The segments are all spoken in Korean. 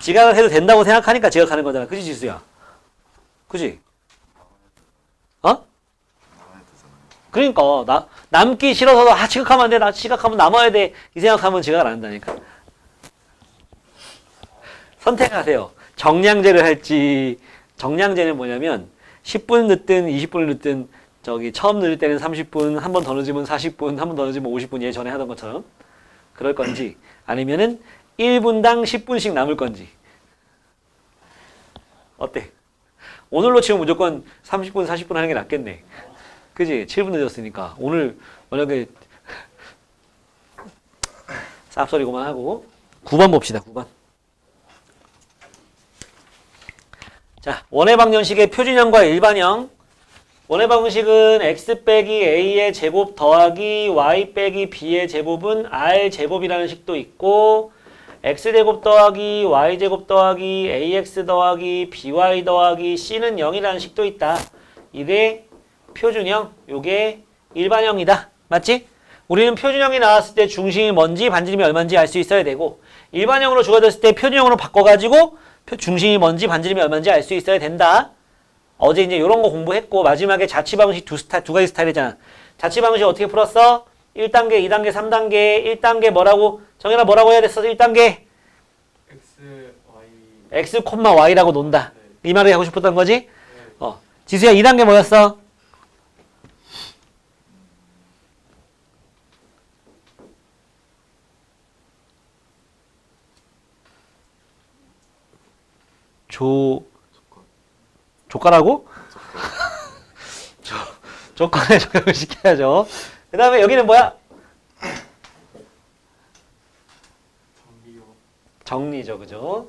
지각을 해도 된다고 생각하니까 지각하는 거잖아. 그지, 지수야? 그지? 어? 그러니까 남기 싫어서도 지각하면 안 돼. 나 지각하면 남아야 돼. 이 생각하면 지각을 안 한다니까. 선택하세요. 정량제를 할지. 정량제는 뭐냐면 10분 늦든 20분 늦든 저기 처음 늦을 때는 30분, 한 번 더 늦으면 40분, 한 번 더 늦으면 50분 예전에 하던 것처럼 그럴 건지 아니면은 1분당 10분씩 남을 건지. 어때? 오늘로 치면 무조건 30분, 40분 하는 게 낫겠네. 그지? 7분 늦었으니까. 오늘 만약에 쌉소리고만 하고 9번 봅시다. 9번. 자, 원의 방정식의 표준형과 일반형. 원의 방정식은 x 빼기 a의 제곱 더하기 y 빼기 b의 제곱은 r 제곱이라는 식도 있고 x 제곱 더하기 y 제곱 더하기 ax 더하기 by 더하기 c는 0이라는 식도 있다. 이게 표준형, 요게 일반형이다. 맞지? 우리는 표준형이 나왔을 때 중심이 뭔지 반지름이 얼마인지 알 수 있어야 되고 일반형으로 주어졌을 때 표준형으로 바꿔가지고 중심이 뭔지 반지름이 얼마인지 알 수 있어야 된다. 어제 이제 이런 거 공부했고 마지막에 자취방식 두 가지 스타일이잖아. 자취방식 어떻게 풀었어? 1단계, 2단계, 3단계. 1단계 뭐라고? 정현아 뭐라고 해야 됐어? 1단계 x, y라고 논다. 이 말을 하고 싶었던 거지? 지수야 2단계 뭐였어? 조과라고? 조건에 적용을 시켜야죠. 그 다음에 여기는 뭐야? 정리죠, 그죠?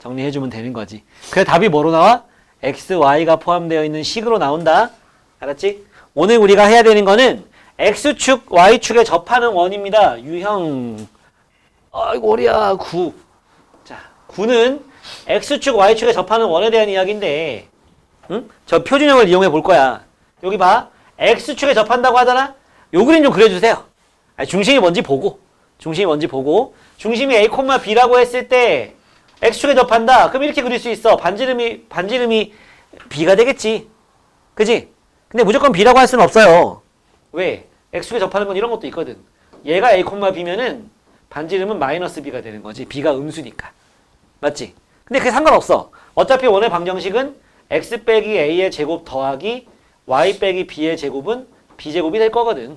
정리해주면 되는 거지. 그래 답이 뭐로 나와? x, y가 포함되어 있는 식으로 나온다. 알았지? 오늘 우리가 해야 되는 거는 x축, y축에 접하는 원입니다. 유형. 아이고, 어리야. 9. 자, 9는 x축, y축에 접하는 원에 대한 이야기인데, 응? 저 표준형을 이용해 볼 거야. 여기 봐. x축에 접한다고 하잖아? 요 그림 좀 그려주세요. 중심이 뭔지 보고. 중심이 a, b라고 했을 때, x축에 접한다. 그럼 이렇게 그릴 수 있어. 반지름이 b가 되겠지. 그지? 근데 무조건 b라고 할 수는 없어요. 왜? x축에 접하는 건 이런 것도 있거든. 얘가 a, b면은 반지름은 마이너스 b가 되는 거지. b가 음수니까. 맞지? 근데 그게 상관없어. 어차피 원의 방정식은 x 빼기 a의 제곱 더하기 y 빼기 b의 제곱은 b제곱이 될 거거든.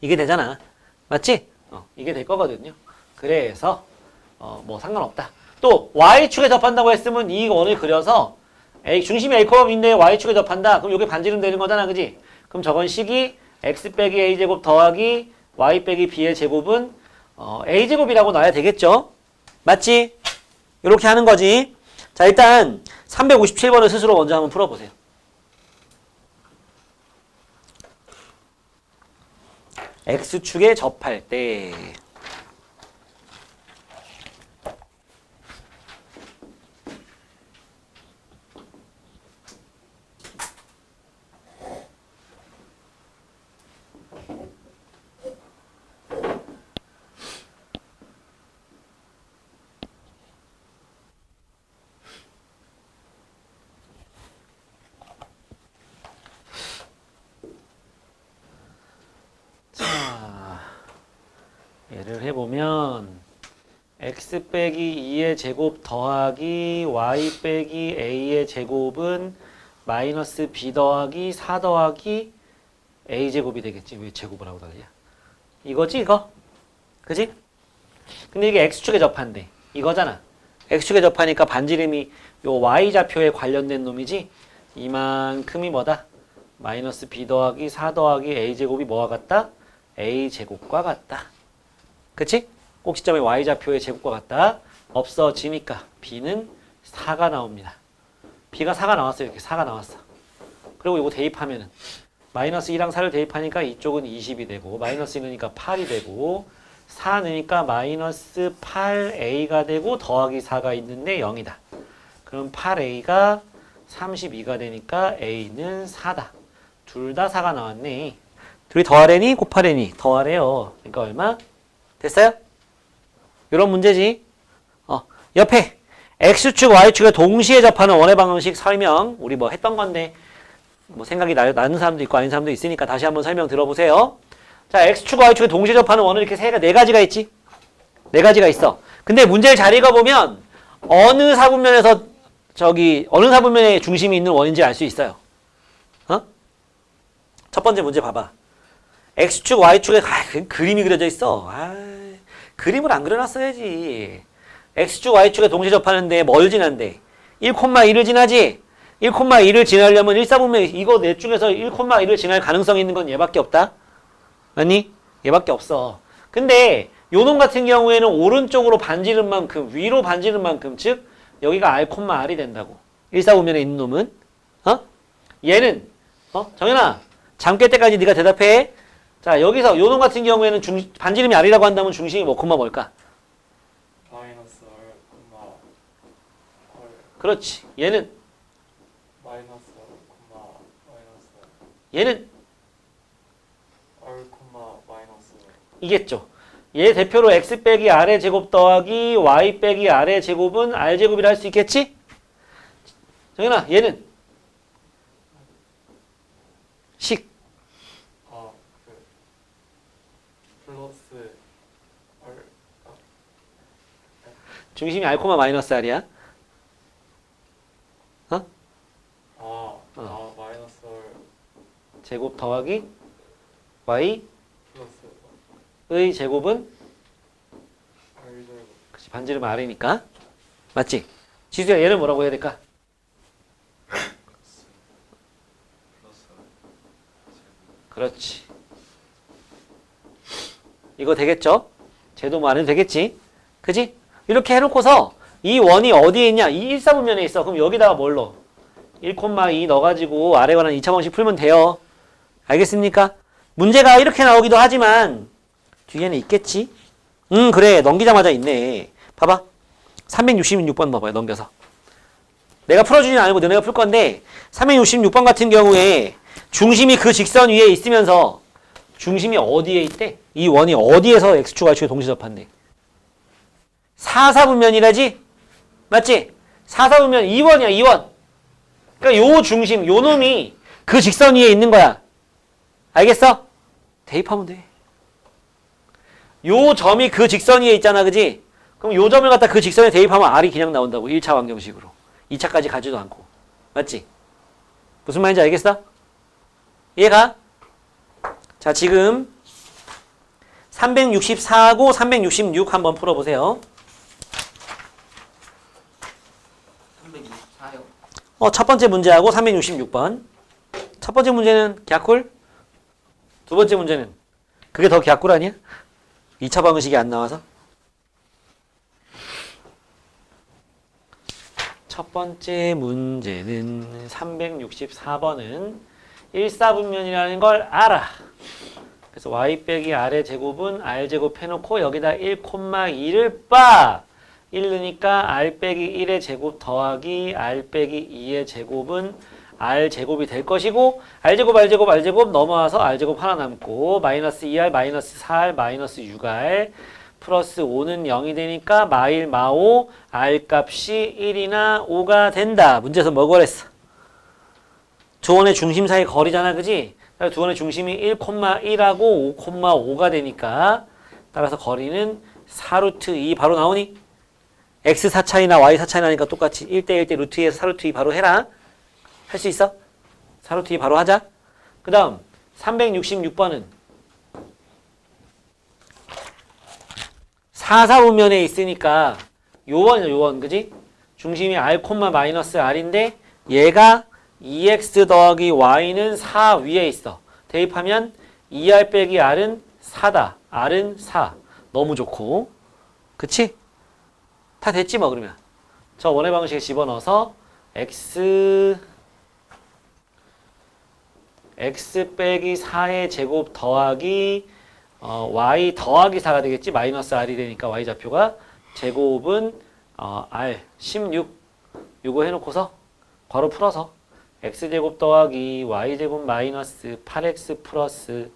이게 되잖아. 맞지? 이게 될 거거든요. 그래서 뭐 상관없다. 또 y축에 접한다고 했으면 이 원을 그려서 중심이 a, b인데 y축에 접한다. 그럼 이게 반지름 되는 거잖아. 그지? 그럼 저건 식이 x 빼기 a 제곱 더하기 y 빼기 b의 제곱은 a 제곱이라고 놔야 되겠죠? 맞지? 이렇게 하는 거지. 자, 일단 357번을 스스로 먼저 한번 풀어보세요. x축에 접할 때 예를 해보면 x 빼기 2의 제곱 더하기 y 빼기 a의 제곱은 마이너스 b 더하기 4 더하기 a 제곱이 되겠지. 왜 제곱을 하고 달려? 이거지 이거? 그지? 근데 이게 x축에 접한대. 이거잖아. x축에 접하니까 반지름이 요 y좌표에 관련된 놈이지. 이만큼이 뭐다? 마이너스 b 더하기 4 더하기 a 제곱이 뭐와 같다? a 제곱과 같다. 그치? 꼭지점의 y좌표의 제곱과 같다. 없어지니까 b는 4가 나옵니다. b가 4가 나왔어요. 이렇게 4가 나왔어. 그리고 이거 대입하면은 마이너스 2랑 4를 대입하니까 이쪽은 20이 되고 마이너스 1이니까 8이 되고 4 넣으니까 마이너스 8a가 되고 더하기 4가 있는데 0이다. 그럼 8a가 32가 되니까 a는 4다. 둘 다 4가 나왔네. 둘이 더하래니 곱하래니 더하래요. 그러니까 얼마? 됐어요? 이런 문제지. 옆에 x축, y축에 동시에 접하는 원의 방정식 설명. 우리 뭐 했던 건데 뭐 생각이 나는 사람도 있고 아닌 사람도 있으니까 다시 한번 설명 들어보세요. 자, x축, y축에 동시에 접하는 원은 이렇게 네 가지가 있지. 네 가지가 있어. 근데 문제를 잘 읽어보면 어느 사분면에서 어느 사분면에 중심이 있는 원인지 알 수 있어요. 어? 첫 번째 문제 봐봐. x축, y축에 그림이 그려져 있어. 그림을 안 그려놨어야지. x축, y축에 동시에 접하는데 뭘 지난대? 1,1을 지나지? 1,1을 지나려면 1사분면 이거 넷 중에서 1,1을 지날 가능성이 있는 건 얘밖에 없다? 맞니? 얘밖에 없어. 근데 요놈 같은 경우에는 오른쪽으로 반지른 만큼, 위로 반지른 만큼, 즉 여기가 r,r이 된다고. 1사분면에 있는 놈은. 얘는 정연아, 잠 깰 때까지 네가 대답해. 자, 여기서 요놈 같은 경우에는 반지름이 r이라고 한다면 중심이 뭐 콤마 뭘까? 마이너스 R, 콤마 R. 그렇지. 얘는 마이너스 R, 콤마 마이너스 얘는 R, 콤마 마이너스 R. 이겠죠. 얘 대표로 x 빼기 r의 제곱 더하기 y 빼기 r의 제곱은 r 제곱이라 할 수 있겠지? 정연아, 얘는 식. 플러스 R. 중심이 r, 마이너스 r이야. 마이너스 R 제곱 더하기 y 플러스 의 제곱은 R 제곱. 그치, 반지름 r이니까. 맞지? 지수야, 얘는 뭐라고 해야 될까? 그렇지. 이거 되겠죠? 제도 안 해도 되겠지? 그지? 이렇게 해놓고서 이 원이 어디에 있냐? 이 1사분면에 있어. 그럼 여기다가 뭘 넣어? 1,2 넣어가지고 아래 관한 2차 방식 풀면 돼요. 알겠습니까? 문제가 이렇게 나오기도 하지만 뒤에는 있겠지? 그래. 넘기자마자 있네. 봐봐. 366번 봐봐요. 넘겨서. 내가 풀어주진 않고 너네가 풀 건데 366번 같은 경우에 중심이 그 직선 위에 있으면서 중심이 어디에 있대? 이 원이 어디에서 x축, y축에 동시에 접한대? 4사분면이라지? 맞지? 4사분면 2원이야, 2원. 그러니까 요 중심, 요 놈이 그 직선 위에 있는 거야. 알겠어? 대입하면 돼. 요 점이 그 직선 위에 있잖아, 그지? 그럼 요 점을 갖다 그 직선에 대입하면 r이 그냥 나온다고. 1차 방정식으로. 2차까지 가지도 않고. 맞지? 무슨 말인지 알겠어? 이해가? 자, 지금 364하고 366 한번 풀어보세요. 364요? 첫 번째 문제하고 366번. 첫 번째 문제는 갸꿀? 두 번째 문제는 그게 더 갸꿀 아니야? 2차 방정식이 안 나와서? 첫 번째 문제는 364번은 1사분면이라는 걸 알아. 그래서 y 빼기 r의 제곱은 r제곱 해놓고 여기다 1,2를 빠! 1 넣으니까 r 빼기 1의 제곱 더하기 r 빼기 2의 제곱은 r제곱이 될 것이고 r제곱 넘어와서 r제곱 하나 남고 마이너스 2r, 마이너스 4r, 마이너스 6r 플러스 5는 0이 되니까 마일 마오 r 값이 1이나 5가 된다. 문제에서 뭐 구하랬어? 두 원의 중심 사이 거리잖아, 그지? 두 원의 중심이 1,1하고 5,5가 되니까 따라서 거리는 4루트 2 바로 나오니? x 4차이나 y 4차이 나니까 똑같이 1대 1대 루트 2에서 4루트 2 바로 해라. 할 수 있어? 4루트 2 바로 하자. 그 다음 366번은 4사분면에 있으니까 요원이죠, 요원. 그지? 중심이 r, 마이너스 r인데 얘가 2x 더하기 y는 4 위에 있어. 대입하면 2r 빼기 r은 4다. r은 4. 너무 좋고. 그치? 다 됐지 뭐 그러면. 저 원의 방식에 집어넣어서 x 빼기 4의 제곱 더하기 y 더하기 4가 되겠지. 마이너스 r이 되니까 y좌표가 제곱은 r 16 요거 해놓고서 괄호 풀어서 x제곱 더하기 y제곱 마이너스 8x 플러스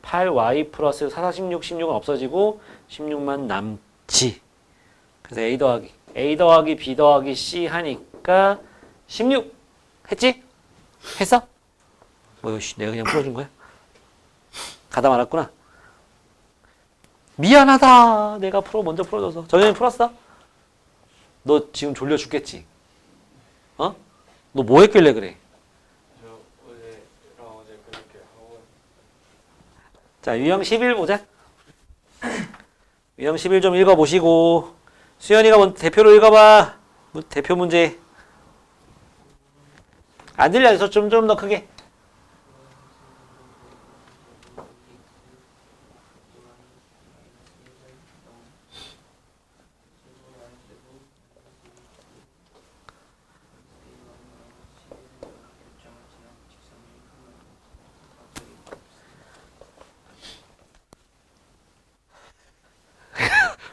8y 플러스 4, 4, 16, 16은 없어지고 16만 남지. 그래서 a 더하기 A 더하기 B 더하기 C 하니까 16 했지? 했어? 뭐야, 내가 그냥 풀어준 거야? 가다 말았구나. 미안하다. 내가 먼저 풀어줘서. 전현이 풀었어? 너 지금 졸려 죽겠지? 어? 너 뭐 했길래 그래? 저 어제랑 어제 그렇게 하고 자, 유형 11 보자. 유형 11 좀 읽어보시고 수연이가 먼저 대표로 읽어봐. 대표 문제. 안 들려서 좀 더 크게.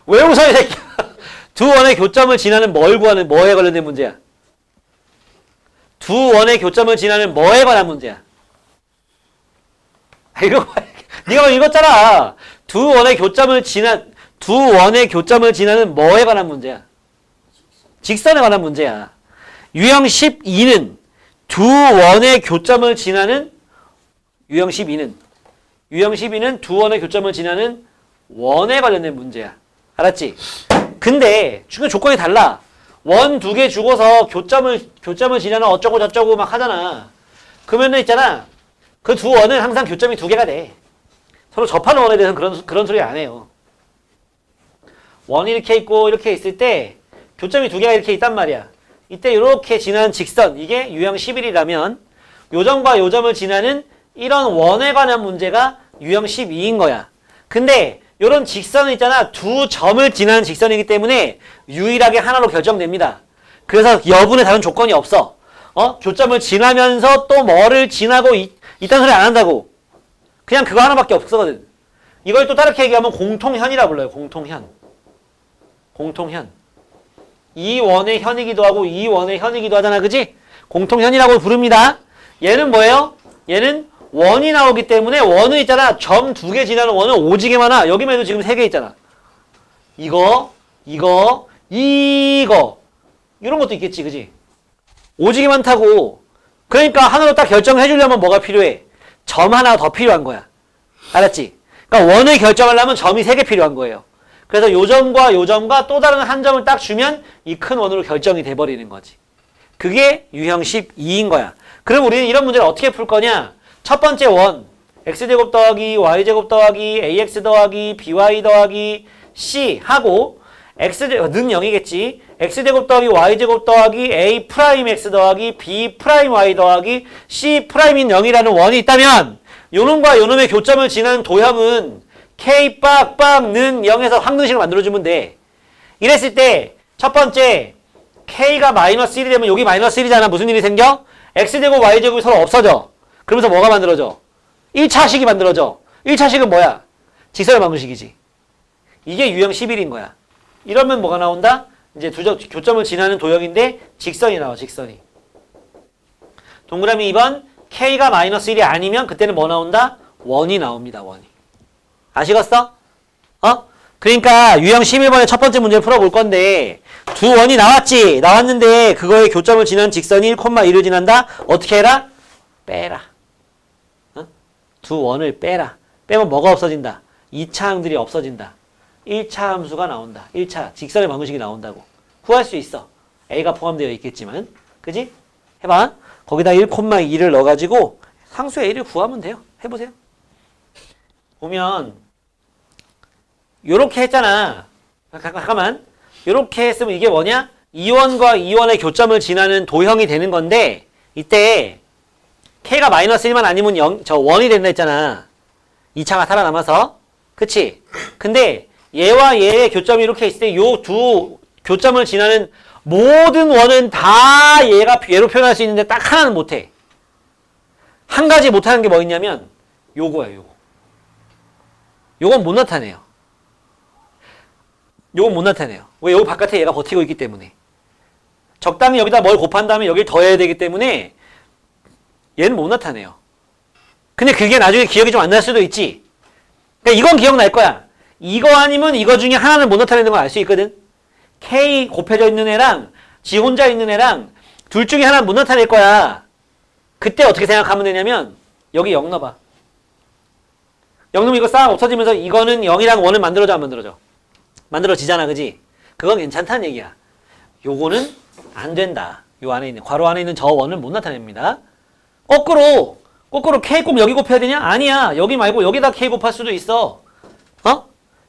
왜 웃어 이 새끼야. 두 원의 교점을 지나는 뭘 구하는 뭐에 관련된 문제야? 두 원의 교점을 지나는 뭐에 관한 문제야? 이거 네가 읽었잖아. 두 원의 교점을 지나는 뭐에 관한 문제야? 직선에 관한 문제야. 유형 12는 두 원의 교점을 지나는 유형 12는 두 원의 교점을 지나는 원에 관련된 문제야. 알았지? 근데 지금 조건이 달라. 원 두 개 주고서 교점을 지나는 어쩌고 저쩌고 막 하잖아. 그러면은 있잖아. 그 두 원은 항상 교점이 두 개가 돼. 서로 접하는 원에 대해서는 그런 소리 안 해요. 원이 이렇게 있고 이렇게 있을 때 교점이 두 개가 이렇게 있단 말이야. 이때 이렇게 지나는 직선, 이게 유형 11이라면 요 점과 요 점을 지나는 이런 원에 관한 문제가 유형 12인 거야. 근데 요런 직선은 있잖아. 두 점을 지나는 직선이기 때문에 유일하게 하나로 결정됩니다. 그래서 여분의 다른 조건이 없어. 교점을 지나면서 또 뭐를 지나고 이딴 소리 안 한다고. 그냥 그거 하나밖에 없거든. 이걸 또 다르게 얘기하면 공통현이라 불러요. 공통현. 이 원의 현이기도 하고 이 원의 현이기도 하잖아. 그지? 공통현이라고 부릅니다. 얘는 뭐예요? 얘는 원이 나오기 때문에 원은 있잖아. 점 두 개 지나는 원은 오지게 많아. 여기만 해도 지금 세 개 있잖아. 이거 이런 것도 있겠지. 그지? 오지게 많다고. 그러니까 하나로 딱 결정을 해주려면 뭐가 필요해? 점 하나가 더 필요한 거야. 알았지? 그러니까 원을 결정하려면 점이 세 개 필요한 거예요. 그래서 요 점과 또 다른 한 점을 딱 주면 이 큰 원으로 결정이 돼버리는 거지. 그게 유형 12인 거야. 그럼 우리는 이런 문제를 어떻게 풀 거냐? 첫 번째 원, x제곱 더하기 y제곱 더하기 ax 더하기 by 더하기 c 하고 x제곱, 는 0이겠지. x제곱 더하기 y제곱 더하기 a 프라임 x 더하기 b 프라임 y 더하기 c 프라임인 0이라는 원이 있다면 요놈과 요놈의 교점을 지나는 도형은 k 빡빡는 0에서 확능식을 만들어주면 돼. 이랬을 때 첫 번째 k가 마이너스 1이 되면 여기 마이너스 1이잖아. 무슨 일이 생겨? x제곱 y제곱이 서로 없어져. 그러면서 뭐가 만들어져? 1차식이 만들어져. 1차식은 뭐야? 직선의 방정식이지. 이게 유형 11인 거야. 이러면 뭐가 나온다? 이제 교점을 지나는 도형인데 직선이 나와. 직선이. 동그라미 2번 k가 마이너스 1이 아니면 그때는 뭐 나온다? 원이 나옵니다. 원이. 아시겠어? 그러니까 유형 11번의 첫 번째 문제를 풀어볼 건데 두 원이 나왔지? 나왔는데 그거의 교점을 지나는 직선이 1,1을 지난다? 어떻게 해라? 빼라. 두 원을 빼라. 빼면 뭐가 없어진다? 2차 항들이 없어진다. 1차 함수가 나온다. 1차 직선의 방정식이 나온다고. 구할 수 있어. A가 포함되어 있겠지만. 그지? 해봐. 거기다 1,2를 넣어가지고 상수 A를 구하면 돼요. 해보세요. 보면 요렇게 했잖아. 잠깐만. 요렇게 했으면 이게 뭐냐? 2원과 2원의 교점을 지나는 도형이 되는 건데 이때 k가 마이너스 1만 아니면 1이 된다 했잖아. 2차가 살아남아서. 그치? 근데 얘와 얘의 교점이 이렇게 있을 때 요 두 교점을 지나는 모든 원은 다 얘로 표현할 수 있는데 딱 하나는 못해. 한 가지 못하는 게 뭐 있냐면 요거야. 요거. 요건 못 나타내요. 요건 못 나타내요. 왜? 요거 바깥에 얘가 버티고 있기 때문에. 적당히 여기다 뭘 곱한 다음에 여기를 더해야 되기 때문에 얘는 못 나타내요. 근데 그게 나중에 기억이 좀 안 날 수도 있지. 그러니까 이건 기억날 거야. 이거 아니면 이거 중에 하나는 못 나타내는 걸 알 수 있거든. K 곱해져 있는 애랑 지 혼자 있는 애랑 둘 중에 하나는 못 나타낼 거야. 그때 어떻게 생각하면 되냐면 여기 0 넣어봐. 0 넣으면 이거 싹 없어지면서 이거는 0이랑 1을 만들어져 안 만들어져? 만들어지잖아, 그지? 그건 괜찮다는 얘기야. 요거는 안 된다. 요 안에 있는 괄호 안에 있는 저 원을 못 나타냅니다. 거꾸로 K 꼭 여기 곱해야 되냐? 아니야. 여기 말고 여기다 K 곱할 수도 있어.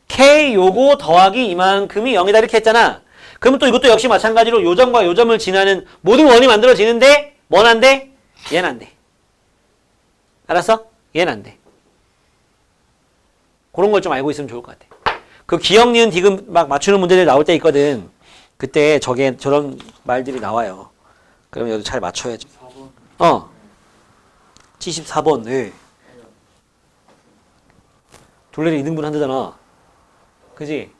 K 요거 더하기 이만큼이 0이다 이렇게 했잖아. 그러면 또 이것도 역시 마찬가지로 요 점과 요 점을 지나는 모든 원이 만들어지는데 뭔 안 돼? 얘는 안 돼. 알았어? 얘는 안 돼. 그런 걸 좀 알고 있으면 좋을 것 같아. 그 기억, 니은, 디귿 막 맞추는 문제들 나올 때 있거든. 그때 저런 말들이 나와요. 그러면 여기 잘 맞춰야지. 4번. 74번. 네. 둘레를 2등분 한다잖아. 그지?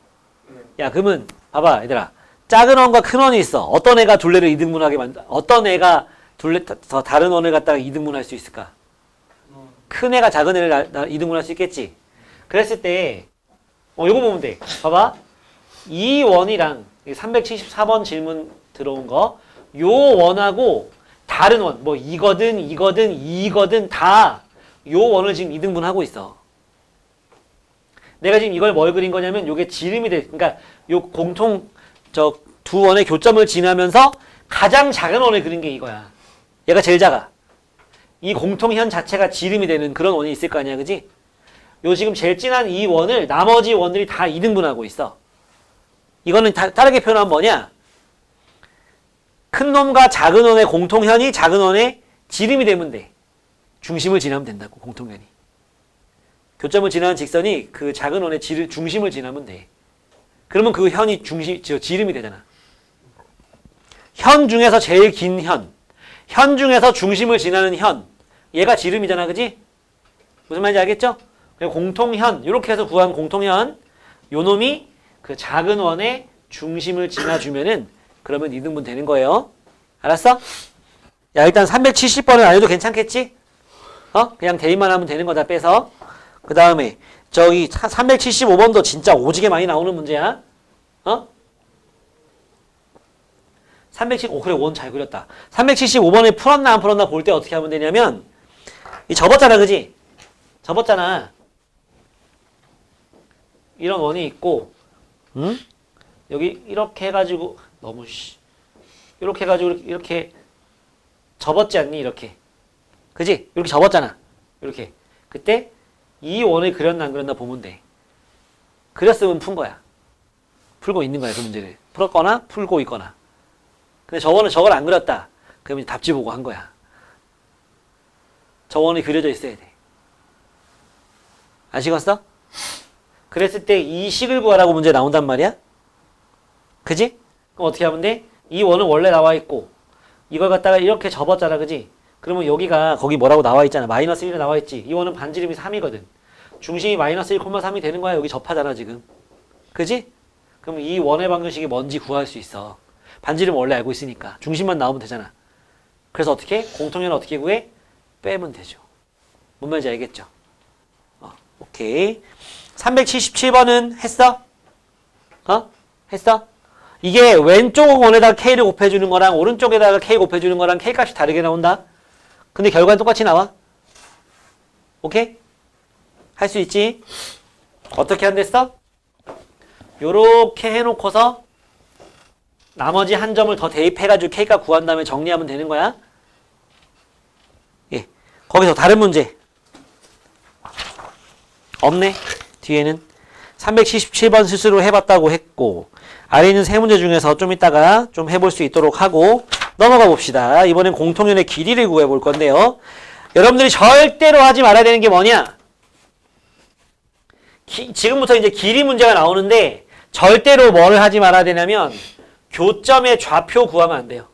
야, 그러면 봐봐, 얘들아. 작은 원과 큰 원이 있어. 어떤 애가 둘레를 2등분하게 어떤 애가 더 다른 원을 갖다가 2등분할 수 있을까? 큰 애가 작은 애를 2등분할 수 있겠지? 그랬을 때 이거 보면 돼. 봐봐. 이 원이랑 374번 질문 들어온 거, 요 원하고 다른 원, 뭐 이거든 다 요 원을 지금 2등분 하고 있어. 내가 지금 이걸 뭘 그린 거냐면 요게 지름이 돼. 그러니까 요 공통 두 원의 교점을 지나면서 가장 작은 원을 그린 게 이거야. 얘가 제일 작아. 이 공통현 자체가 지름이 되는 그런 원이 있을 거 아니야, 그지? 요 지금 제일 진한 이 원을 나머지 원들이 다 2등분하고 있어. 이거는 다르게 표현하면 뭐냐? 큰 놈과 작은 원의 공통현이 작은 원의 지름이 되면 돼. 중심을 지나면 된다고, 공통현이. 교점을 지나는 직선이 그 작은 원의 중심을 지나면 돼. 그러면 그 현이 지름이 되잖아. 현 중에서 제일 긴 현 중에서 중심을 지나는 현, 얘가 지름이잖아, 그지? 무슨 말인지 알겠죠? 공통현, 이렇게 해서 구한 공통현, 요 놈이 그 작은 원의 중심을 지나주면은 그러면 2등분 되는 거예요. 알았어? 야, 일단 370번은 안 해도 괜찮겠지? 그냥 대입만 하면 되는 거다, 빼서. 그 다음에 저기 375번도 진짜 오지게 많이 나오는 문제야. 그래, 원 잘 그렸다. 375번에 풀었나 안 풀었나 볼 때 어떻게 하면 되냐면, 접었잖아, 그지? 접었잖아. 이런 원이 있고, 여기 이렇게 해가지고, 이렇게 해가지고, 이렇게 접었지 않니? 이렇게. 그지? 이렇게 접었잖아. 이렇게. 그때 이 원을 그렸나 안 그렸나 보면 돼. 그렸으면 푼 거야. 풀고 있는 거야, 그 문제를. 풀었거나 풀고 있거나. 근데 저걸 안 그렸다. 그러면 답지 보고 한 거야. 저 원이 그려져 있어야 돼. 아시겠어? 그랬을 때 이 식을 구하라고 문제 나온단 말이야? 그지? 그럼 어떻게 하면 돼? 이 원은 원래 나와 있고, 이걸 갖다가 이렇게 접었잖아, 그지? 그러면 여기가, 거기 뭐라고 나와 있잖아. 마이너스 1이 나와 있지. 이 원은 반지름이 3이거든. 중심이 마이너스 1,3이 되는 거야. 여기 접하잖아, 지금. 그지? 그럼 이 원의 방정식이 뭔지 구할 수 있어. 반지름 원래 알고 있으니까. 중심만 나오면 되잖아. 그래서 어떻게? 공통현 어떻게 구해? 빼면 되죠. 뭔 말인지 알겠죠? 오케이. 377번은 했어? 했어? 이게 왼쪽 원에다가 K를 곱해주는 거랑 오른쪽에다가 K 곱해주는 거랑 K 값이 다르게 나온다. 근데 결과는 똑같이 나와. 오케이? 할 수 있지? 어떻게 한댔어? 요렇게 해놓고서 나머지 한 점을 더 대입해가지고 K값 구한 다음에 정리하면 되는 거야. 예. 거기서 다른 문제. 없네. 뒤에는 377번 스스로 해봤다고 했고, 아래 있는 세 문제 중에서 좀 이따가 좀 해볼 수 있도록 하고 넘어가 봅시다. 이번엔 공통연의 길이를 구해볼 건데요. 여러분들이 절대로 하지 말아야 되는 게 뭐냐? 지금부터 이제 길이 문제가 나오는데 절대로 뭐를 하지 말아야 되냐면 교점의 좌표 구하면 안 돼요.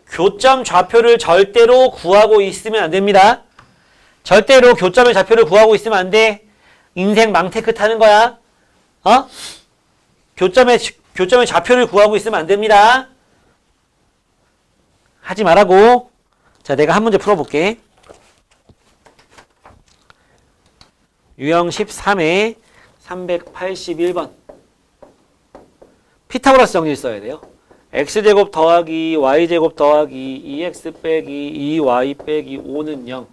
교점 좌표를 절대로 구하고 있으면 안 됩니다. 절대로 교점의 좌표를 구하고 있으면 안 돼. 인생 망테크 타는 거야. 교점의 좌표를 구하고 있으면 안 됩니다. 하지 말라고. 자, 내가 한 문제 풀어볼게. 유형 13회 381번. 피타고라스 정리를 써야 돼요. x제곱 더하기 y제곱 더하기 2x 빼기 2y 빼기 5는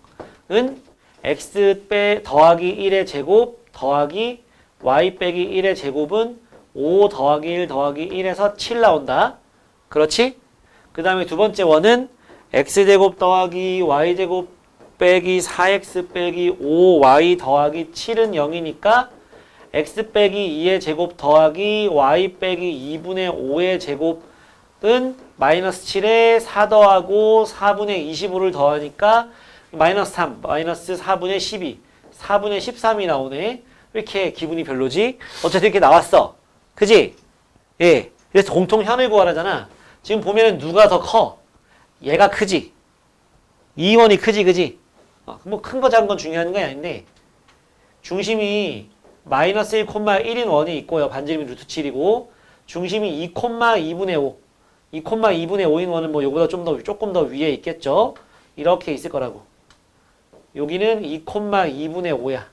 0은 x 더하기 1의 제곱 더하기 y 빼기 1의 제곱은 5 더하기 1 더하기 1에서 7 나온다. 그렇지? 그 다음에 두 번째 원은 x제곱 더하기 y제곱 빼기 4x 빼기 5y 더하기 7은 0이니까 x 빼기 2의 제곱 더하기 y 빼기 2분의 5의 제곱은 마이너스 7에 4 더하고 4분의 25를 더하니까 마이너스 3, 마이너스 4분의 12, 4분의 13이 나오네. 왜 이렇게 기분이 별로지? 어쨌든 이렇게 나왔어. 그지? 예. 그래서 공통 현을 구하라잖아. 지금 보면은 누가 더 커? 얘가 크지? 2원이 크지, 그지? 뭐 큰 거 작은 건 중요한 건 아닌데 중심이 마이너스 1,1인 원이 있고요. 반지름이 루트 7이고 중심이 2,2분의 5 2,2분의 5인 원은 뭐 요보다 조금 더 위에 있겠죠. 이렇게 있을 거라고. 여기는 2,2분의 5야.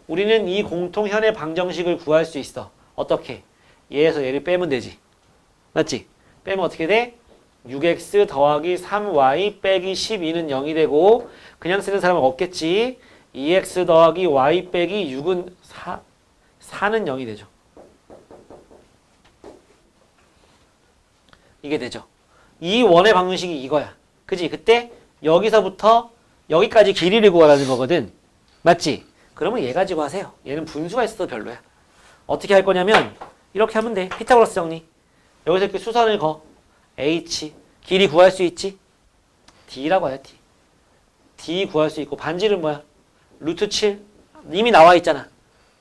우리는 이 공통현의 방정식을 구할 수 있어. 어떻게? 얘에서 얘를 빼면 되지. 맞지? 빼면 어떻게 돼? 6x 더하기 3y 빼기 12는 0이 되고 그냥 쓰는 사람은 없겠지. 2x 더하기 y 빼기 6은 4는 0이 되죠. 이게 되죠. 이 원의 방정식이 이거야. 그지? 그때 여기서부터 여기까지 길이를 구하라는 거거든. 맞지? 그러면 얘 가지고 하세요. 얘는 분수가 있어도 별로야. 어떻게 할 거냐면 이렇게 하면 돼. 피타고라스 정리. 여기서 이렇게 수선을 거. h 길이 구할 수 있지? d라고 해요. d 구할 수 있고 반지름 뭐야? 루트 7 이미 나와 있잖아.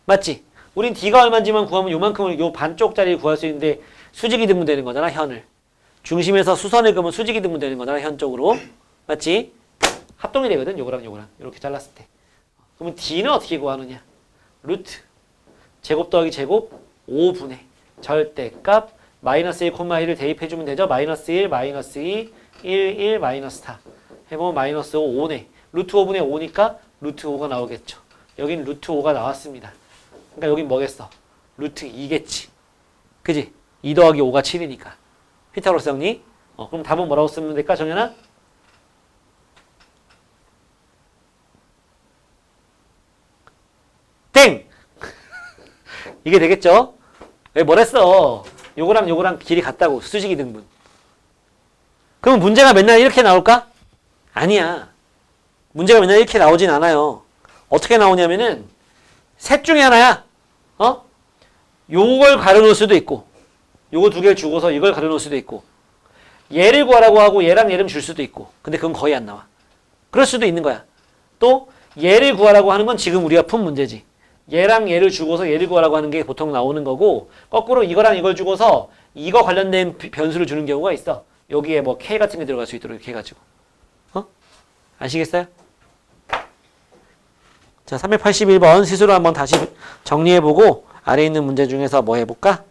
맞지? 우린 d가 얼마인지만 구하면 요만큼을 요 반쪽짜리를 구할 수 있는데 수직이 등분 되는 거잖아. 현을. 중심에서 수선을 그으면 수직이 등분 되는 거잖아. 현 쪽으로. 맞지? 합동이 되거든. 요거랑 요거랑. 이렇게 잘랐을 때. 그러면 d는 어떻게 구하느냐? 루트 제곱 더하기 제곱 5분의 절대값 마이너스 1,1을 대입해주면 되죠. 마이너스 1, 마이너스 2, 1, 마이너스 4 해보면 마이너스 5, 5네. 루트 5분의 5니까 루트 5가 나오겠죠. 여긴 루트 5가 나왔습니다. 그러니까 여긴 뭐겠어? 루트 2겠지. 그지? 2 더하기 5가 7이니까. 피타고라스 정리. 그럼 답은 뭐라고 쓰면 될까, 정연아? 땡! 이게 되겠죠? 왜 뭐랬어? 요거랑 요거랑 길이 같다고. 수직이 등분. 그럼 문제가 맨날 이렇게 나올까? 아니야. 문제가 맨날 이렇게 나오진 않아요. 어떻게 나오냐면은 셋 중에 하나야. 요걸 가려놓을 수도 있고 요거 두 개를 주고서 이걸 가려놓을 수도 있고 얘를 구하라고 하고 얘랑 얘를 줄 수도 있고 근데 그건 거의 안 나와. 그럴 수도 있는 거야. 또 얘를 구하라고 하는 건 지금 우리가 푼 문제지. 얘랑 얘를 주고서 얘를 구하라고 하는 게 보통 나오는 거고 거꾸로 이거랑 이걸 주고서 이거 관련된 변수를 주는 경우가 있어. 여기에 뭐 k 같은 게 들어갈 수 있도록 이렇게 해가지고. 아시겠어요? 자, 381번 스스로 한번 다시 정리해보고 아래에 있는 문제 중에서 뭐 해볼까?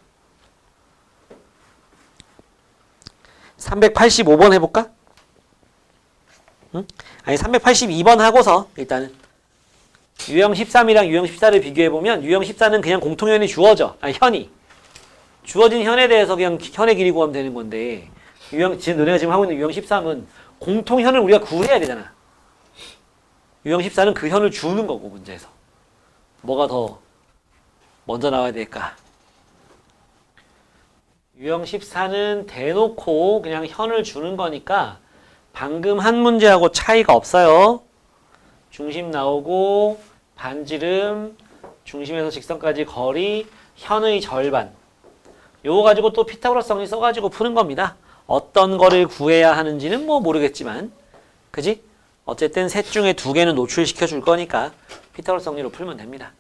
385번 해볼까? 응? 아니 382번 하고서 일단은 유형 13이랑 유형 14를 비교해보면 유형 14는 그냥 공통현이 주어져. 아니 현이. 주어진 현에 대해서 그냥 현의 길이 구하면 되는 건데 너네가 지금 하고 있는 유형 13은 공통현을 우리가 구해야 되잖아. 유형 14는 그 현을 주는 거고 문제에서. 뭐가 더 먼저 나와야 될까? 유형 14는 대놓고 그냥 현을 주는 거니까 방금 한 문제하고 차이가 없어요. 중심 나오고 반지름, 중심에서 직선까지 거리, 현의 절반. 요거 가지고 또 피타고라스 정리 써가지고 푸는 겁니다. 어떤 거를 구해야 하는지는 뭐 모르겠지만 그지? 어쨌든 셋 중에 두 개는 노출시켜 줄 거니까 피타고라스 정리로 풀면 됩니다.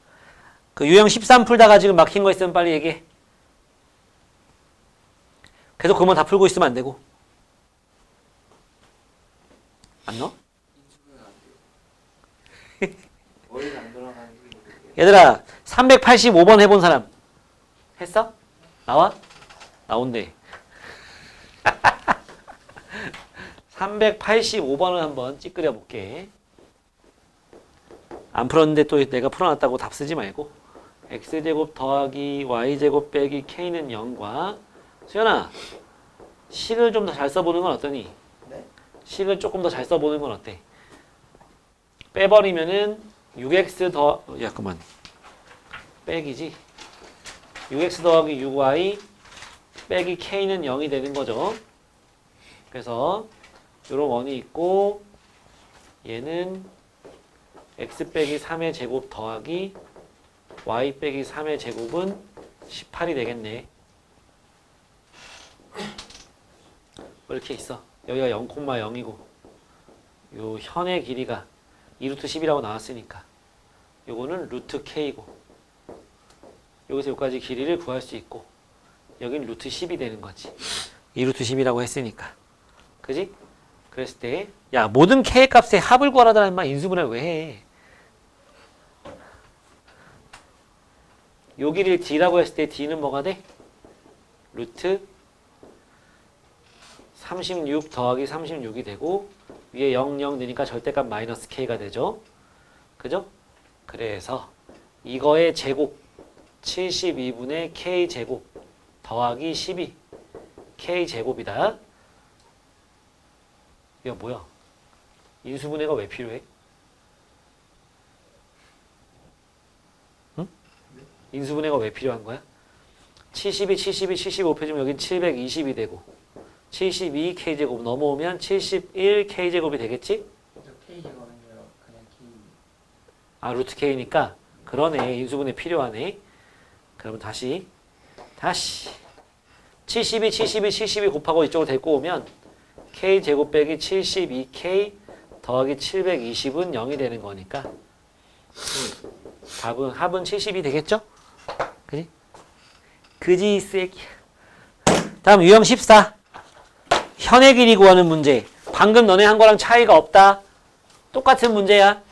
그 유형 13 풀다가 지금 막힌 거 있으면 빨리 얘기해. 계속 그것만 다 풀고 있으면 안 되고. 안 넣어? 얘들아 385번 해본 사람 했어? 나와? 나온대. 385번을 한번 찌끄려 볼게. 안 풀었는데 또 내가 풀어놨다고 답 쓰지 말고 x제곱 더하기 y제곱 빼기 k는 0과 수연아, 식을 좀 더 잘 써보는 건 어떠니? 네? 식을 조금 더 잘 써보는 건 어때? 빼버리면은 6x 더 잠깐만 빼기지 6x 더하기 6y 빼기 k는 0이 되는 거죠. 그래서 요런 원이 있고 얘는 x 빼기 3의 제곱 더하기 y 빼기 3의 제곱은 18이 되겠네. 뭐 이렇게 있어. 여기가 0,0이고 요 현의 길이가 2루트 10이라고 나왔으니까 요거는 루트 k고 여기서 여기까지 길이를 구할 수 있고 여긴 루트 10이 되는 거지. 2루트 10이라고 했으니까. 그지? 그랬을 때 야 모든 k의 값의 합을 구하라더라 인마. 인수분해를 왜 해? 요 길이를 d라고 했을 때 d는 뭐가 돼? 루트 36 더하기 36이 되고 위에 0, 0 되니까 절대값 마이너스 k가 되죠. 그죠? 그래서 이거의 제곱 72분의 k제곱 더하기 12 k제곱이다. 이거 뭐야? 인수분해가 왜 필요해? 응? 인수분해가 왜 필요한 거야? 72, 72, 75 펴주면 여긴 720이 되고 72 k제곱 넘어오면 71 k제곱이 되겠지? K제곱은요 그냥 K. 아 루트 k니까 그러네. 인수분해 필요하네. 그러면 다시 72, 72, 72 곱하고 이쪽으로 데리고 오면 k제곱 빼기 72k 더하기 720은 0이 되는 거니까 합은 70이 되겠죠? 그지? 그지 이 새끼. 다음 유형 14 현의 길이 구하는 문제. 방금 너네 한 거랑 차이가 없다. 똑같은 문제야.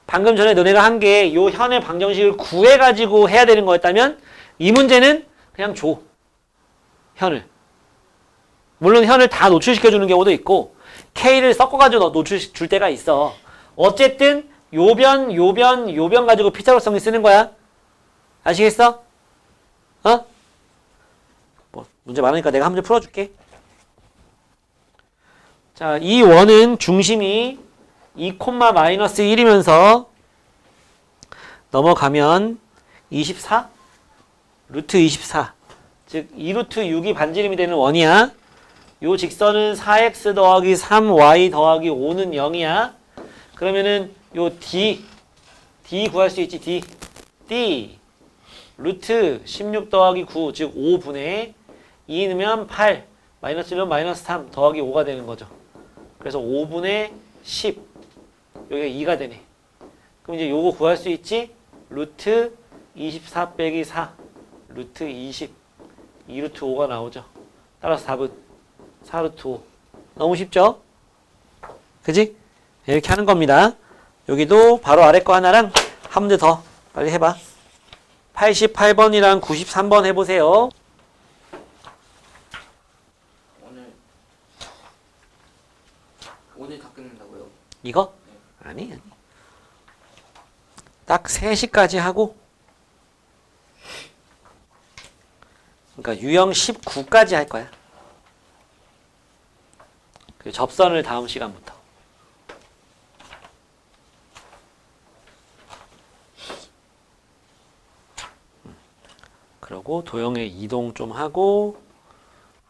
방금 전에 너네가 한 게 요 현의 방정식을 구해가지고 해야 되는 거였다면 이 문제는 그냥 줘. 현을. 물론 현을 다 노출시켜주는 경우도 있고 K를 섞어가지고 노출 줄 때가 있어. 어쨌든 요변 가지고 피타고라스 쓰는 거야. 아시겠어? 어? 뭐 문제 많으니까 내가 한 문제 풀어줄게. 자, 이 원은 중심이 2, 마이너스 1이면서 넘어가면 24? 루트 24. 즉 2루트 6이 반지름이 되는 원이야. 요 직선은 4x 더하기 3y 더하기 5는 0이야. 그러면은 요 d 구할 수 있지. d 루트 16 더하기 9 즉 5분의 2 넣으면 8 마이너스 1은 마이너스 3 더하기 5가 되는 거죠. 그래서 5분의 10 여기가 2가 되네. 그럼 이제 요거 구할 수 있지? 루트 24 빼기 4 루트 20 2루트 5가 나오죠. 따라서 답은 4루트 5. 너무 쉽죠? 그지? 이렇게 하는 겁니다. 여기도 바로 아래 거 하나랑 한 문제 더 빨리 해봐. 88번이랑 93번 해보세요. 오늘 다 끝낸다고요? 이거? 아니. 딱 3시까지 하고 그러니까 유형 19까지 할 거야. 그 접선을 다음 시간부터. 그러고 도형의 이동 좀 하고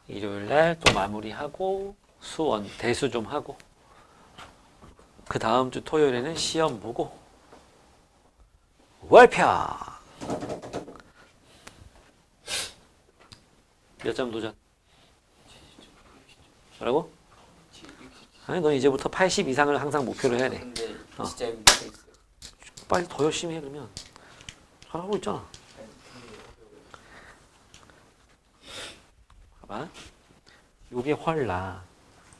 일요일날 또 마무리하고 수원 대수 좀 하고 그 다음 주 토요일에는 시험 보고 월평 몇 점 도전? 뭐라고? 아니 넌 이제부터 80 이상을 항상 목표로 해야 돼. 근데 어. 진짜 못했어요. 빨리 더 열심히 해 그러면. 잘하고 있잖아. 봐봐. 요게 헐나.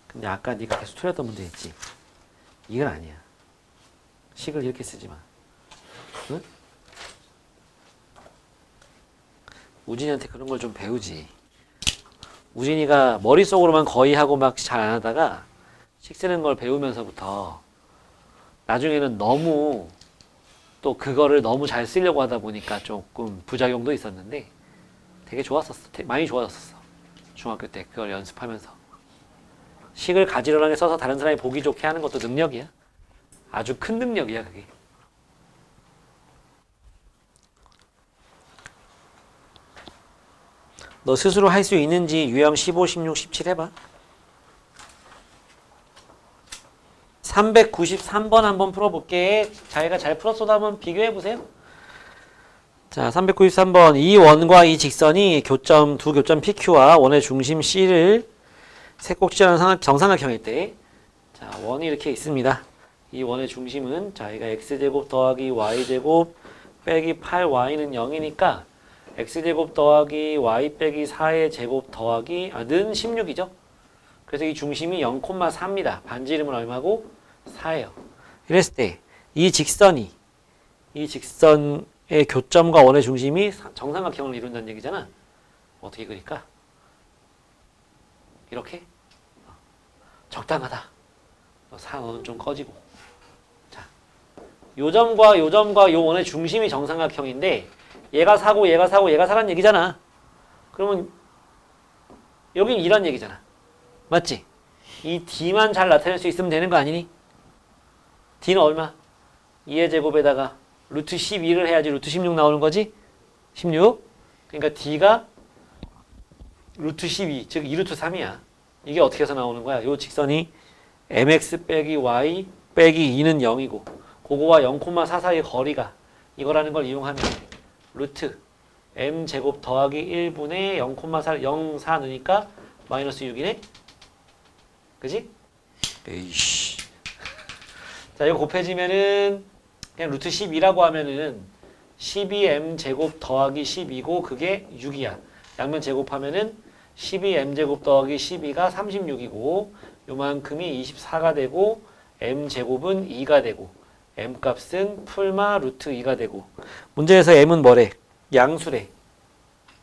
근데 아까 네가 계속 틀렸던 문제 있지? 이건 아니야. 식을 이렇게 쓰지 마. 응? 우진이한테 그런 걸 좀 배우지. 우진이가 머릿속으로만 거의 하고 막 잘 안 하다가 식 쓰는 걸 배우면서부터 나중에는 너무 또 그거를 너무 잘 쓰려고 하다 보니까 조금 부작용도 있었는데 되게 좋았었어. 많이 좋아졌었어. 중학교 때 그걸 연습하면서. 식을 가지런하게 써서 다른 사람이 보기 좋게 하는 것도 능력이야. 아주 큰 능력이야 그게. 너 스스로 할 수 있는지 유형 15, 16, 17 해봐. 393번 한번 풀어볼게. 자기가 잘 풀었어도 한번 비교해보세요. 자, 393번. 이 원과 이 직선이 교점, 두 교점 PQ와 원의 중심 C를 세 꼭지라는 정삼각형일 때, 자, 원이 이렇게 있습니다. 이 원의 중심은 자기가 x제곱 더하기 y제곱 빼기 8y는 0이니까 x제곱 더하기 y 빼기 4의 제곱 더하기 는 16이죠. 그래서 이 중심이 0,4입니다. 반지름은 얼마고? 4예요. 이랬을 때 이 직선의 교점과 원의 중심이 정삼각형을 이룬다는 얘기잖아. 어떻게 그릴까? 이렇게? 적당하다. 4는 좀 꺼지고. 자, 요 점과 요 원의 중심이 정삼각형인데 얘가 4고 얘가 4고 얘가 4란 얘기잖아. 그러면 여긴 2란 얘기잖아. 맞지? 이 D만 잘 나타낼 수 있으면 되는 거 아니니? D는 얼마? 2의 제곱에다가 루트 12를 해야지 루트 16 나오는 거지? 16? 그러니까 D가 루트 12, 즉 2루트 3이야. 이게 어떻게 해서 나오는 거야? 요 직선이 mx 빼기 y 빼기 2는 0이고 그거와 0,4 사이의 거리가 이거라는 걸 이용하면 루트 m제곱 더하기 1분의 0,4 넣으니까 마이너스 6이네? 그지? 에이씨. 자, 이거 곱해지면은 그냥 루트 12라고 하면은 12m제곱 더하기 12고 그게 6이야. 양면 제곱하면은 12m제곱 더하기 12가 36이고 요만큼이 24가 되고 m제곱은 2가 되고 m값은 풀마 루트 2가 되고 문제에서 m은 뭐래? 양수래.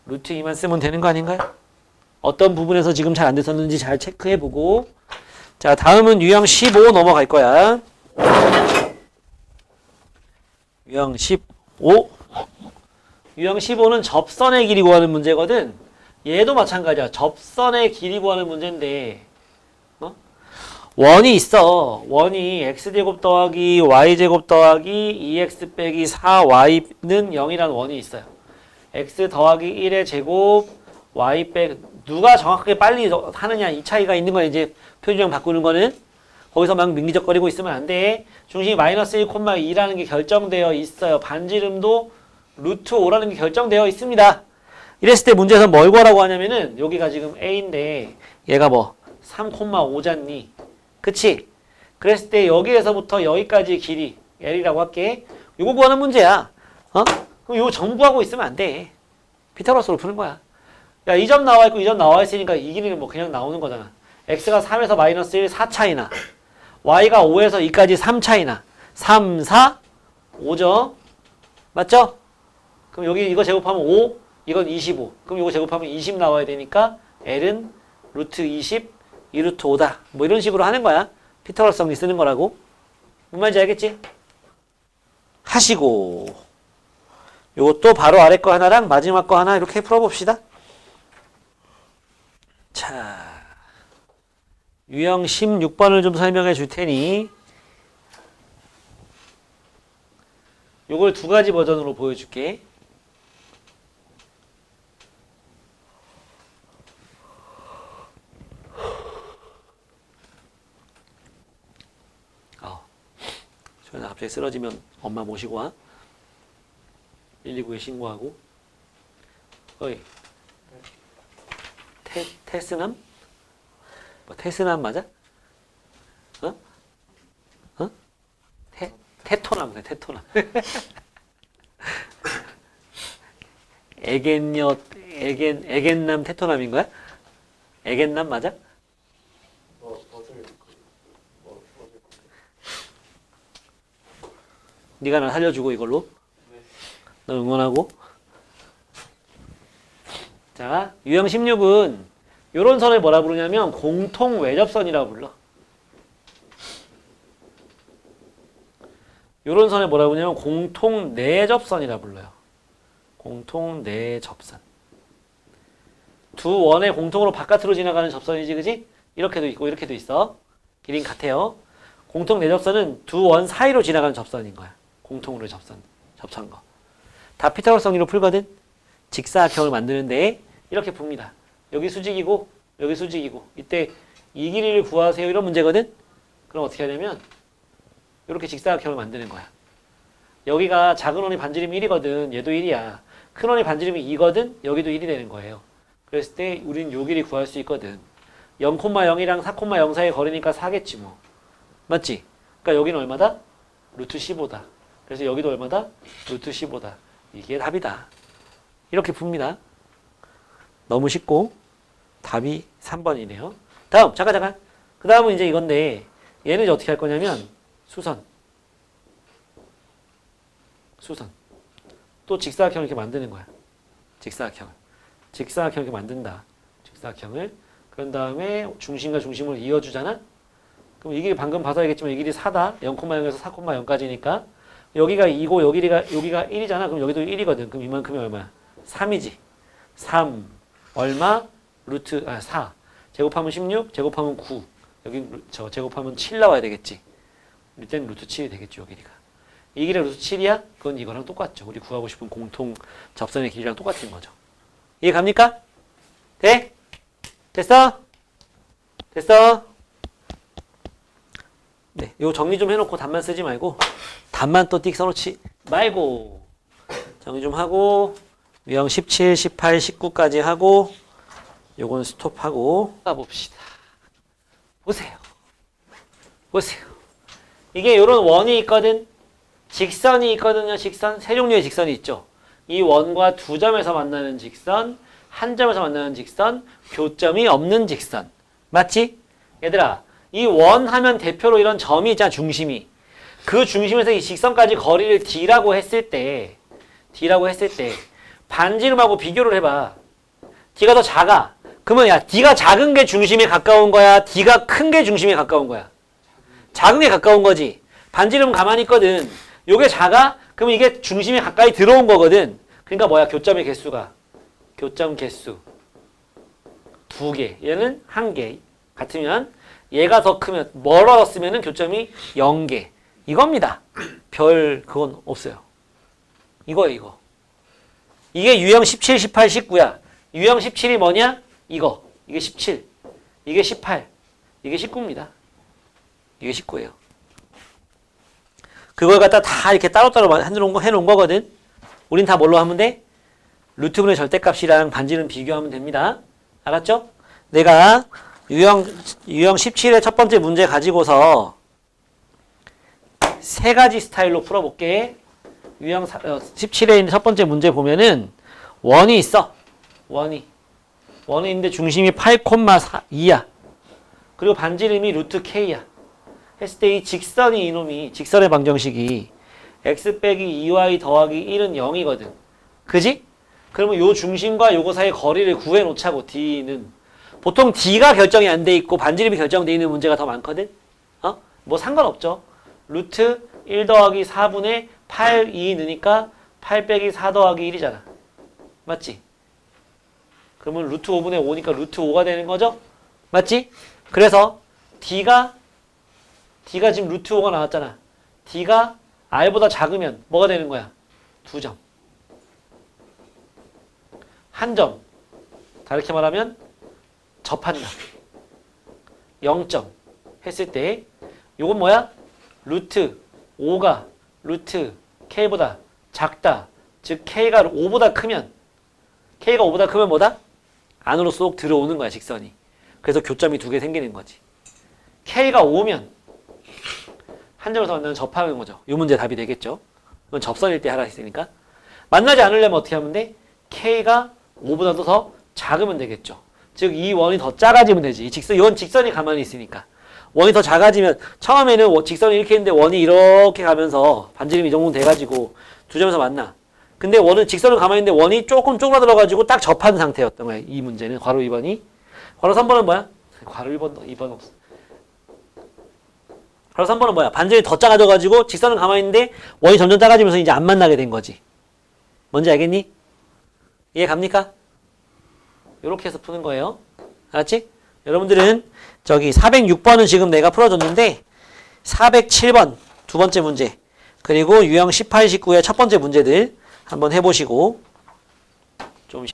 루트 2만 쓰면 되는 거 아닌가요? 어떤 부분에서 지금 잘 안 됐었는지 잘 체크해보고 자 다음은 유형 15 넘어갈 거야. 유형 15 유형 15는 접선의 길이 구하는 문제거든. 얘도 마찬가지야. 접선의 길이 구하는 문제인데 원이 있어. 원이 x제곱 더하기 y제곱 더하기 2x 빼기 4y는 0이라는 원이 있어요. x 더하기 1의 제곱 y 빼 누가 정확하게 빨리 하느냐 이 차이가 있는 거야. 이제 표준형 바꾸는 거는 거기서 막 민기적거리고 있으면 안 돼. 중심이 마이너스 1,2라는 게 결정되어 있어요. 반지름도 루트 5라는 게 결정되어 있습니다. 이랬을 때 문제에서 뭘 구하라고 하냐면은 여기가 지금 a인데 얘가 뭐 3,5잖니. 그치? 그랬을 때 여기에서부터 여기까지 길이 L이라고 할게. 이거 구하는 문제야. 그럼 이거 전부 하고 있으면 안 돼. 피타고라스로 푸는 거야. 야, 이 점 나와 있고 이 점 나와 있으니까 이 길이는 뭐 그냥 나오는 거잖아. x가 3에서 마이너스 1, 4 차이나 y가 5에서 2까지 3 차이나 3, 4, 5죠? 맞죠? 그럼 여기 이거 제곱하면 5, 이건 25. 그럼 이거 제곱하면 20 나와야 되니까 L은 루트 20, 2루트 5다. 뭐 이런 식으로 하는 거야. 피타고라스 정리 쓰는 거라고. 뭔 말인지 알겠지? 하시고 요것도 바로 아래 거 하나랑 마지막 거 하나 이렇게 풀어봅시다. 자, 유형 16번을 좀 설명해 줄 테니 요걸 두 가지 버전으로 보여줄게. 소연아 갑자기 쓰러지면 엄마 모시고 와. 119에 신고하고. 어이. 테스남? 뭐 테스남 맞아? 테토남 그래 테토남. 에겐남 테토남인 거야? 에겐남 맞아? 네가 나 살려주고 이걸로. 너 응원하고. 자, 유형 16은 요런 선을 뭐라 부르냐면 공통 외접선이라고 불러. 요런 선을 뭐라 부르냐면 공통 내접선이라 불러요. 공통 내접선. 두 원의 공통으로 바깥으로 지나가는 접선이지, 그지? 이렇게도 있고 이렇게도 있어. 길이는 같아요. 공통 내접선은 두 원 사이로 지나가는 접선인 거야. 공통으로 접선 거. 다 피타고라스 정리로 풀거든. 직사각형을 만드는데 이렇게 풉니다. 여기 수직이고 여기 수직이고 이때 이 길이를 구하세요 이런 문제거든. 그럼 어떻게 하냐면 이렇게 직사각형을 만드는 거야. 여기가 작은 원의 반지름이 1이거든. 얘도 1이야. 큰 원의 반지름이 2거든. 여기도 1이 되는 거예요. 그랬을 때 우리는 요 길이 구할 수 있거든. 0,0이랑 4,0 사이의 거리니까 4겠지 뭐. 맞지? 그러니까 여기는 얼마다? 루트 15다. 그래서 여기도 얼마다? 루트 15다. 이게 답이다. 이렇게 풉니다. 너무 쉽고 답이 3번이네요. 다음 잠깐. 그 다음은 이제 이건데 얘는 이제 어떻게 할 거냐면 수선. 또 직사각형을 이렇게 만드는 거야. 직사각형을 이렇게 만든다. 직사각형을. 그런 다음에 중심과 중심을 이어주잖아. 그럼 이 길이 방금 봐서 알겠지만 이 길이 4다. 0,0에서 4,0까지니까 여기가 2고 여기가 1이잖아. 그럼 여기도 1이거든. 그럼 이만큼이 얼마야? 3이지. 3 얼마? 루트 4. 제곱하면 16, 제곱하면 9. 여기 제곱하면 7 나와야 되겠지. 이때는 루트 7이 되겠죠. 이 길이가. 이 길이가 루트 7이야? 그건 이거랑 똑같죠. 우리 구하고 싶은 공통 접선의 길이랑 똑같은 거죠. 이해 갑니까? 돼? 됐어? 네, 요 정리 좀 해놓고 답만 쓰지 말고 답만 또 띡 써놓지 말고 정리 좀 하고 유형 17, 18, 19까지 하고 요건 스톱하고 가봅시다. 보세요. 이게 요런 원이 있거든. 직선이 있거든요. 직선. 세 종류의 직선이 있죠. 이 원과 두 점에서 만나는 직선, 한 점에서 만나는 직선, 교점이 없는 직선. 맞지? 얘들아, 이 원 하면 대표로 이런 점이 있잖아, 중심이. 그 중심에서 이 직선까지 거리를 D라고 했을 때, 반지름하고 비교를 해봐. D가 더 작아. 그러면 야, D가 작은 게 중심에 가까운 거야? D가 큰 게 중심에 가까운 거야? 작은 게 가까운 거지. 반지름은 가만히 있거든. 요게 작아? 그러면 이게 중심에 가까이 들어온 거거든. 그러니까 뭐야? 교점의 개수가. 교점 개수. 2개. 얘는 1개. 같으면 얘가 더 크면 멀어졌으면 교점이 0개. 이겁니다. 별 그건 없어요. 이거예요. 이거. 이게 유형 17, 18, 19야. 유형 17이 뭐냐? 이거. 이게 17. 이게 18. 이게 19입니다. 이게 19예요. 그걸 갖다 다 이렇게 따로따로 해놓은 거거든. 우린 다 뭘로 하면 돼? 루트분의 절대값이랑 반지름 비교하면 됩니다. 알았죠? 내가 유형 17의 첫 번째 문제 가지고서 세 가지 스타일로 풀어볼게. 유형 17에 있는 첫 번째 문제 보면은 원이 있어. 원이 있는데 중심이 8,2야. 그리고 반지름이 루트 K야. 했을 때 이 직선이 이놈이 직선의 방정식이 x 빼기 2y 더하기 1은 0이거든. 그지? 그러면 요 중심과 요거 사이의 거리를 구해놓자고. D는 보통 D가 결정이 안 돼 있고 반지름이 결정돼 있는 문제가 더 많거든. 뭐 상관없죠. 루트 1 더하기 4분의 8, 2 넣으니까 8 빼기 4 더하기 1이잖아. 맞지? 그러면 루트 5분의 5니까 루트 5가 되는 거죠? 맞지? 그래서 D가 지금 루트 5가 나왔잖아. D가 R보다 작으면 뭐가 되는 거야? 2점. 1점. 다르게 말하면 접한다. 0점 했을 때 요건 뭐야? 루트 5가 루트 K보다 작다. 즉 K가 5보다 크면 뭐다? 안으로 쏙 들어오는 거야, 직선이. 그래서 교점이 2개 생기는 거지. K가 5면 한 점에서 만나는 접하는 거죠. 이 문제 답이 되겠죠. 이건 접선일 때 하라 했으니까. 만나지 않으려면 어떻게 하면 돼? K가 5보다도 더 작으면 되겠죠. 즉 이 원이 더 작아지면 되지. 이건 직선이 가만히 있으니까. 원이 더 작아지면 처음에는 직선이 이렇게 했는데 원이 이렇게 가면서 반지름이 이 정도 돼가지고 두 점에서 만나. 근데 원은 직선을 가만히 있는데 원이 조금 쪼그라들어가지고 딱 접한 상태였던 거야. 이 문제는. 괄호 2번이. 괄호 3번은 뭐야? 괄호 2번 없어. 괄호 3번은 뭐야? 반지름이 더 작아져가지고 직선은 가만히 있는데 원이 점점 작아지면서 이제 안 만나게 된 거지. 뭔지 알겠니? 이해 갑니까? 이렇게 해서 푸는 거예요. 알았지? 여러분들은 저기 406번은 지금 내가 풀어줬는데 407번 두 번째 문제 그리고 유형 18, 19의 첫 번째 문제들 한번 해보시고 좀